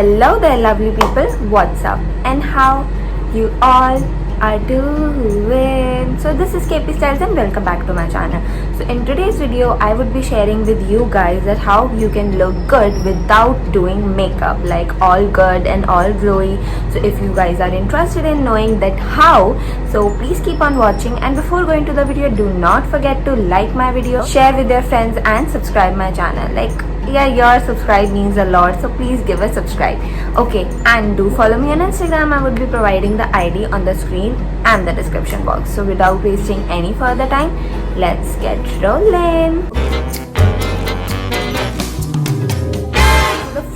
Hello there, lovely people. What's up and how you all are doing? So this is KP Styles and welcome back to my channel. So in today's video, I would be sharing with you guys that how you can look good without doing makeup, like all good and all glowy. So if you guys are interested in knowing that how, so please keep on watching. And before going to the video, do not forget to like my video, share with your friends and subscribe my channel. Your subscribe means a lot, so please give a subscribe. Okay, and do follow me on Instagram. I would be providing the ID on the screen and the description box. So without wasting any further time, let's get rolling.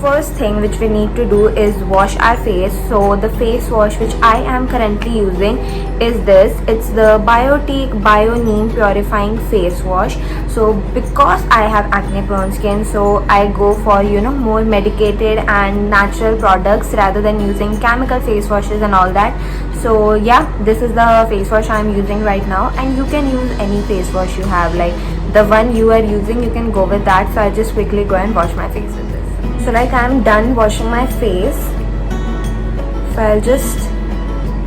First thing which we need to do is wash our face. So the face wash which I am currently using is this. It's the Biotique Bio Neem Purifying Face Wash. So because I have acne prone skin, so I go for more medicated and natural products rather than using chemical face washes and all that. So yeah, this is the face wash I'm using right now, and you can use any face wash you have, like the one you are using, you can go with that. So I'll just quickly go and wash my face with this. So I'm done washing my face, so I'll just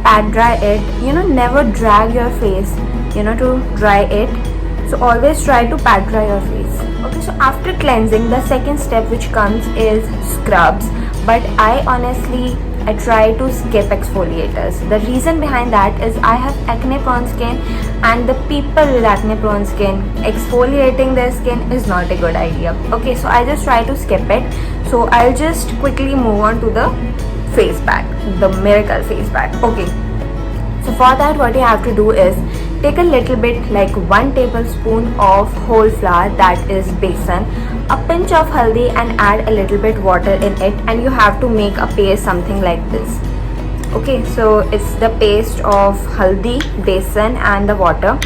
pat dry it. Never drag your face to dry it, so always try to pat dry your face. Okay, so after cleansing, the second step which comes is scrubs, but I try to skip exfoliators. The reason behind that is I have acne prone skin, and the people with acne prone skin, exfoliating their skin is not a good idea. Okay, so I just try to skip it. So I'll just quickly move on to the face pack, the Miracle face pack. Okay, so for that what you have to do is take a little bit, like 1 tablespoon of whole flour, that is besan, a pinch of haldi, and add a little bit water in it, and you have to make a paste something like this. Okay, so it's the paste of haldi, besan and the water.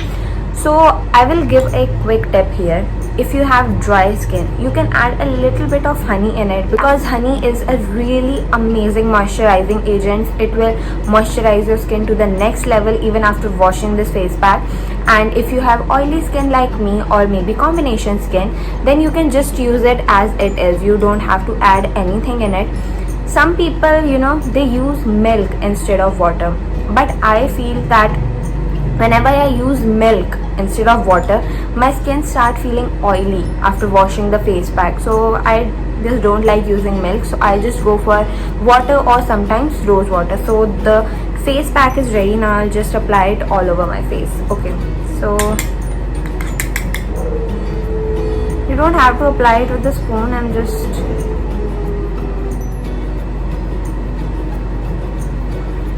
So I will give a quick tip here. If you have dry skin, you can add a little bit of honey in it, because honey is a really amazing moisturizing agent. It will moisturize your skin to the next level even after washing this face pack. And if you have oily skin like me, or maybe combination skin, then you can just use it as it is. You don't have to add anything in it. Some people, they use milk instead of water, but I feel that whenever I use milk instead of water, my skin starts feeling oily after washing the face pack. So I just don't like using milk, so I just go for water or sometimes rose water. So the face pack is ready now. I'll just apply it all over my face. Okay, so you don't have to apply it with the spoon.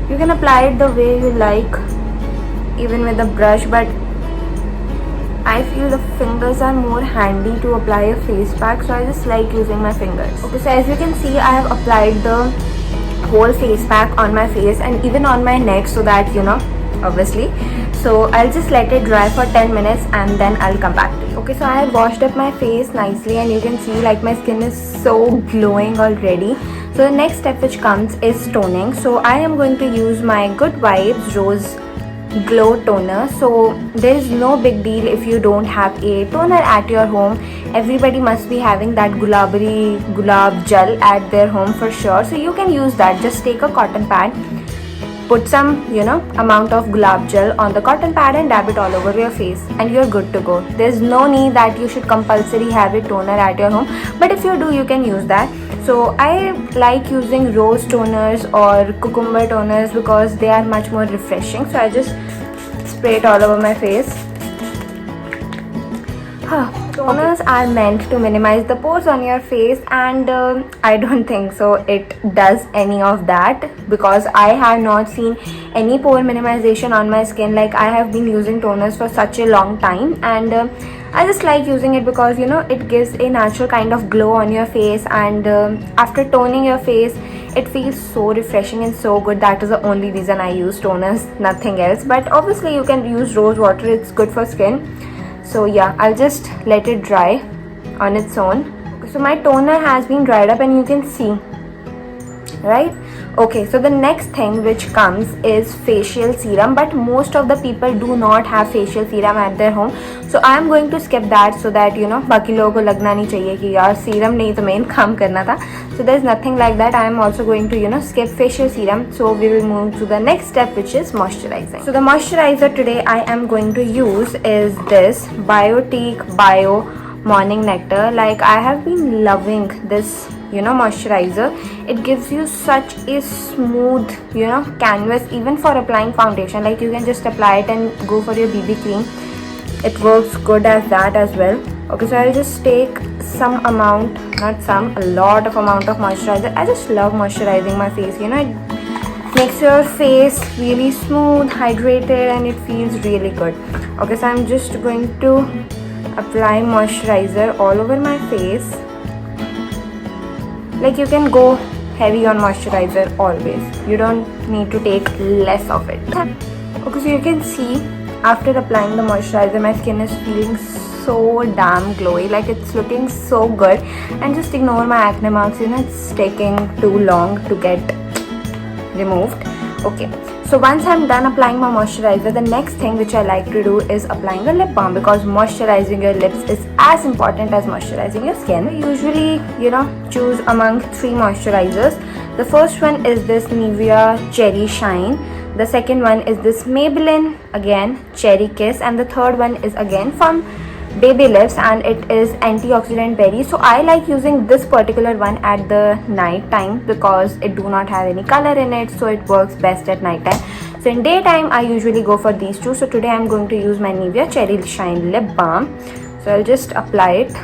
You can apply it the way you like, even with a brush, but I feel the fingers are more handy to apply a face pack, so I just like using my fingers. Okay, so as you can see, I have applied the whole face pack on my face and even on my neck, so that obviously. So I'll just let it dry for 10 minutes and then I'll come back to you. Okay, so I have washed up my face nicely, and you can see my skin is so glowing already. So the next step which comes is toning. So I am going to use my Good Vibes Rose Glow Toner. So there is no big deal if you don't have a toner at your home. Everybody must be having that gulab gel at their home for sure. So you can use that. Just take a cotton pad, put some amount of gulab gel on the cotton pad and dab it all over your face, and you're good to go. There's no need that you should compulsory have a toner at your home, but if you do, you can use that. So I like using rose toners or cucumber toners because they are much more refreshing. So I just spray it all over my face. Toners are meant to minimize the pores on your face, and I don't think so it does any of that, because I have not seen any pore minimization on my skin. Like, I have been using toners for such a long time, and I just like using it because it gives a natural kind of glow on your face, and after toning your face, it feels so refreshing and so good. That is the only reason I use toners, nothing else. But obviously you can use rose water, it's good for skin. So yeah, I'll just let it dry on its own. So my toner has been dried up, and you can see right? Okay, so the next thing which comes is facial serum, but most of the people do not have facial serum at their home, so I am going to skip that so that बाकी लोगों को लगना नहीं चाहिए कि यार serum नहीं तो मेन काम करना था. So there is nothing like that. I am also going to skip facial serum. So we will move to the next step, which is moisturizing. So the moisturizer today I am going to use is this Biotique Bio Morning Nectar. Like, I have been loving this moisturizer. It gives you such a smooth canvas even for applying foundation. Like, you can just apply it and go for your BB cream. It works good as that as well. Okay, so I'll just take some amount, not some, a lot of amount of moisturizer. I just love moisturizing my face. It makes your face really smooth, hydrated, and it feels really good. Okay, so I'm just going to apply moisturizer all over my face. Like, you can go heavy on moisturizer always. You don't need to take less of it. Okay, so you can see after applying the moisturizer, my skin is feeling so damn glowy. Like, it's looking so good. And just ignore my acne marks. It's taking too long to get removed. Okay, so once I'm done applying my moisturizer, the next thing which I like to do is applying a lip balm, because moisturizing your lips is as important as moisturizing your skin. I usually choose among 3 moisturizers. The first one is this Nivea Cherry Shine. The second one is this Maybelline, again Cherry Kiss, and the third one is again from Babyliss, and it is antioxidant berry. So I like using this particular one at the night time because it do not have any color in it, so it works best at night time. So in daytime I usually go for these two. So today I'm going to use my Nivea Cherry Shine lip balm. So I'll just apply it.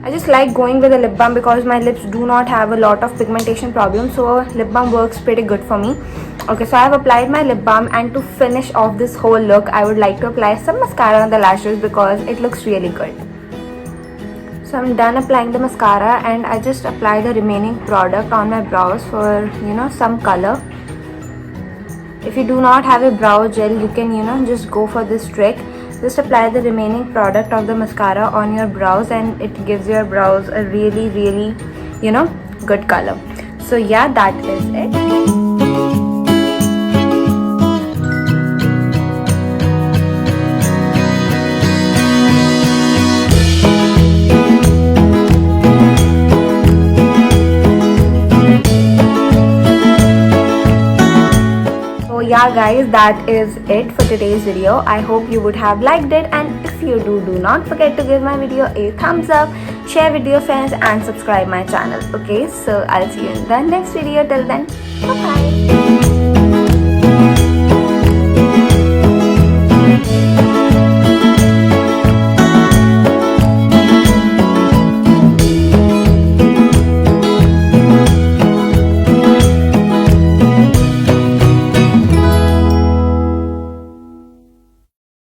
I just like going with a lip balm because my lips do not have a lot of pigmentation problems, so lip balm works pretty good for me. Okay, so I have applied my lip balm, and to finish off this whole look, I would like to apply some mascara on the lashes because it looks really good. So I'm done applying the mascara, and I just apply the remaining product on my brows for some color. If you do not have a brow gel, you can just go for this trick. Just apply the remaining product of the mascara on your brows, and it gives your brows a really good color. So yeah, that is it. Yeah guys, that is it for today's video. I hope you would have liked it, and if you do not forget to give my video a thumbs up, share with your friends, and subscribe my channel. Okay, so I'll see you in the next video. Till then, bye bye.